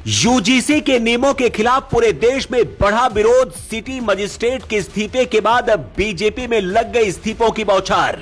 UGC के नियमों के खिलाफ पूरे देश में बढ़ा विरोध। सिटी मजिस्ट्रेट के इस्तीफे के बाद अब बीजेपी में लग गई इस्तीफों की बौछार।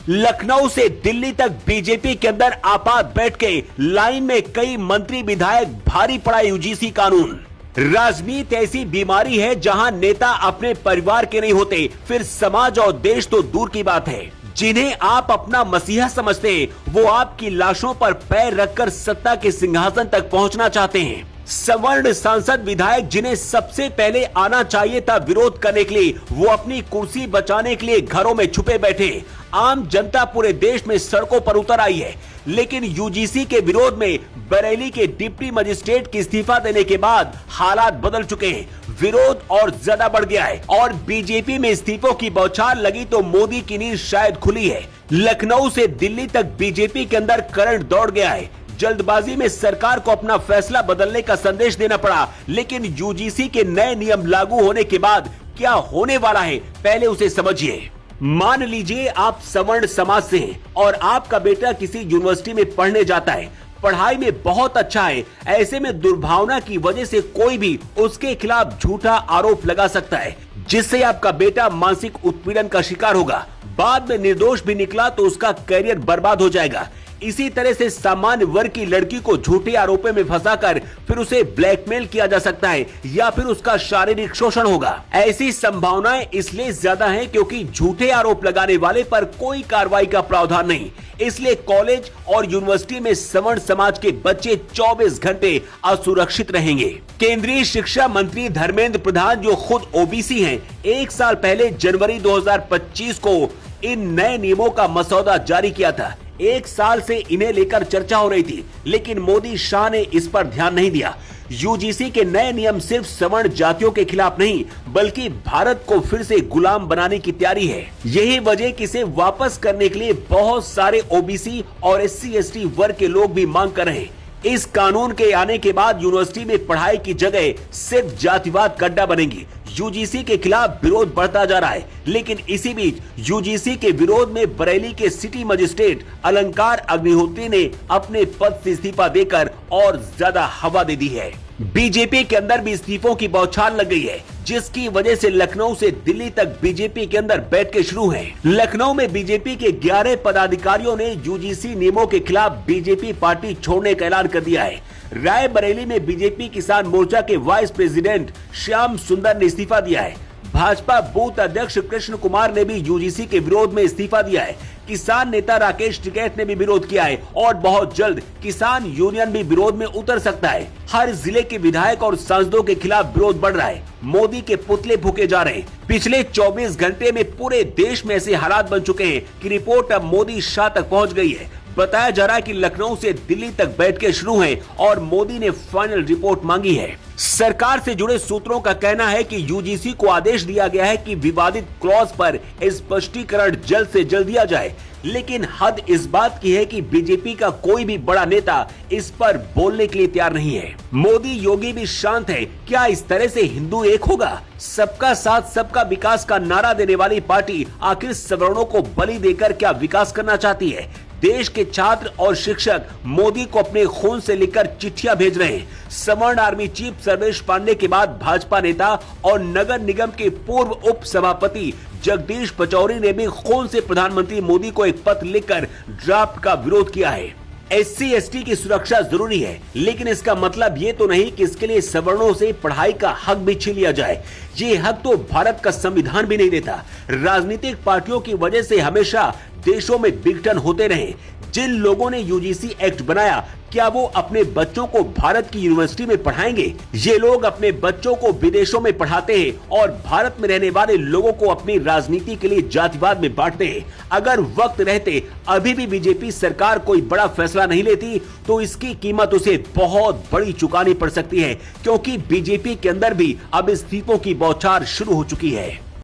लखनऊ से दिल्ली तक बीजेपी के अंदर आपात बैठ के लाइन में कई मंत्री विधायक, भारी पड़ा यूजीसी कानून। राजनीति ऐसी बीमारी है जहां नेता अपने परिवार के नहीं होते, फिर समाज और देश तो दूर की बात है। जिन्हें आप अपना मसीहा समझते हैं, वो आपकी लाशों पर पैर रखकर सत्ता के सिंहासन तक पहुंचना चाहते हैं। सवर्ण सांसद विधायक जिन्हें सबसे पहले आना चाहिए था विरोध करने के लिए, वो अपनी कुर्सी बचाने के लिए घरों में छुपे बैठे। आम जनता पूरे देश में सड़कों पर उतर आई है, लेकिन यूजीसी के विरोध में बरेली के डिप्टी मजिस्ट्रेट के इस्तीफा देने के बाद हालात बदल चुके हैं। विरोध और ज्यादा बढ़ गया है और बीजेपी में इस्तीफों की बौछार लगी तो मोदी की नींद शायद खुली है। लखनऊ से दिल्ली तक बीजेपी के अंदर करंट दौड़ गया है। जल्दबाजी में सरकार को अपना फैसला बदलने का संदेश देना पड़ा, लेकिन यूजीसी के नए नियम लागू होने के बाद क्या होने वाला है, पहले उसे समझिए। मान लीजिए आप सवर्ण समाज से हैं और आपका बेटा किसी यूनिवर्सिटी में पढ़ने जाता है, पढ़ाई में बहुत अच्छा है। ऐसे में दुर्भावना की वजह से कोई भी उसके खिलाफ झूठा आरोप लगा सकता है, जिससे आपका बेटा मानसिक उत्पीड़न का शिकार होगा। बाद में निर्दोष भी निकला तो उसका करियर बर्बाद हो जाएगा। इसी तरह से सामान्य वर्ग की लड़की को झूठे आरोपों में फंसाकर फिर उसे ब्लैकमेल किया जा सकता है या फिर उसका शारीरिक शोषण होगा। ऐसी संभावनाएं इसलिए ज्यादा हैं क्योंकि झूठे आरोप लगाने वाले पर कोई कार्रवाई का प्रावधान नहीं। इसलिए कॉलेज और यूनिवर्सिटी में सवर्ण समाज के बच्चे 24 घंटे असुरक्षित रहेंगे। केंद्रीय शिक्षा मंत्री धर्मेंद्र प्रधान, जो खुद ओबीसी हैं, 1 साल पहले जनवरी 2025 को इन नए नियमों का मसौदा जारी किया था। 1 साल से इन्हें लेकर चर्चा हो रही थी, लेकिन मोदी शाह ने इस पर ध्यान नहीं दिया। यूजीसी के नए नियम सिर्फ सवर्ण जातियों के खिलाफ नहीं, बल्कि भारत को फिर से गुलाम बनाने की तैयारी है। यही वजह कि इसे वापस करने के लिए बहुत सारे ओबीसी और SC/ST वर्ग के लोग भी मांग कर रहे हैं। इस कानून के आने के बाद यूनिवर्सिटी में पढ़ाई की जगह सिर्फ जातिवाद का अड्डा बनेगी। यूजीसी के खिलाफ विरोध बढ़ता जा रहा है, लेकिन इसी बीच यूजीसी के विरोध में बरेली के सिटी मजिस्ट्रेट अलंकार अग्निहोत्री ने अपने पद से इस्तीफा देकर और ज्यादा हवा दे दी है। बीजेपी के अंदर भी इस्तीफों की बौछार लग गई है, जिसकी वजह से लखनऊ से दिल्ली तक बीजेपी के अंदर बैठकें शुरू हैं। लखनऊ में बीजेपी के 11 पदाधिकारियों ने यूजीसी नियमों के खिलाफ बीजेपी पार्टी छोड़ने का ऐलान कर दिया है। रायबरेली में बीजेपी किसान मोर्चा के वाइस प्रेसिडेंट श्याम सुंदर ने इस्तीफा दिया है। भाजपा बूथ अध्यक्ष कृष्ण कुमार ने भी यूजीसी के विरोध में इस्तीफा दिया है। किसान नेता राकेश टिकैत ने भी विरोध किया है और बहुत जल्द किसान यूनियन भी विरोध में उतर सकता है। हर जिले के विधायक और सांसदों के खिलाफ विरोध बढ़ रहा है। मोदी के पुतले फूके जा रहे हैं। पिछले 24 घंटे में पूरे देश में ऐसे हालात बन चुके हैं कि रिपोर्ट अब मोदी शाह तक पहुंच गई है। बताया जा रहा है कि लखनऊ से दिल्ली तक बैठकें शुरू हैं और मोदी ने फाइनल रिपोर्ट मांगी है। सरकार से जुड़े सूत्रों का कहना है कि यूजीसी को आदेश दिया गया है कि विवादित क्लॉज पर स्पष्टीकरण जल्द से जल्द दिया जाए, लेकिन हद इस बात की है कि बीजेपी का कोई भी बड़ा नेता इस पर बोलने के लिए तैयार नहीं है। मोदी योगी भी शांत है। क्या इस तरह से हिंदू एक होगा? सबका साथ सबका विकास का नारा देने वाली पार्टी आखिर सवर्णों को बलि देकर क्या विकास करना चाहती है? देश के छात्र और शिक्षक मोदी को अपने खून से लिखकर चिट्ठियां भेज रहे हैं। सवर्ण आर्मी चीफ सर्वेश पांडे के बाद भाजपा नेता और नगर निगम के पूर्व उप सभापति जगदीश पचौरी ने भी खून से प्रधानमंत्री मोदी को एक पत्र लिखकर ड्राफ्ट का विरोध किया है। SC/ST की सुरक्षा जरूरी है, लेकिन इसका मतलब ये तो नहीं कि इसके लिए सवर्णों से पढ़ाई का हक भी छीन लिया जाए। ये हक तो भारत का संविधान भी नहीं देता। राजनीतिक पार्टियों की वजह से हमेशा देशों में विघटन होते रहे। जिन लोगों ने यूजीसी एक्ट बनाया, क्या वो अपने बच्चों को भारत की यूनिवर्सिटी में पढ़ाएंगे? ये लोग अपने बच्चों को विदेशों में पढ़ाते हैं और भारत में रहने वाले लोगों को अपनी राजनीति के लिए जातिवाद में बांटते हैं। अगर वक्त रहते अभी भी बीजेपी सरकार कोई बड़ा फैसला नहीं लेती तो इसकी कीमत उसे बहुत बड़ी चुकानी पड़ सकती है, क्योंकि बीजेपी के अंदर भी अब इस्तीफों की बौछार शुरू हो चुकी है।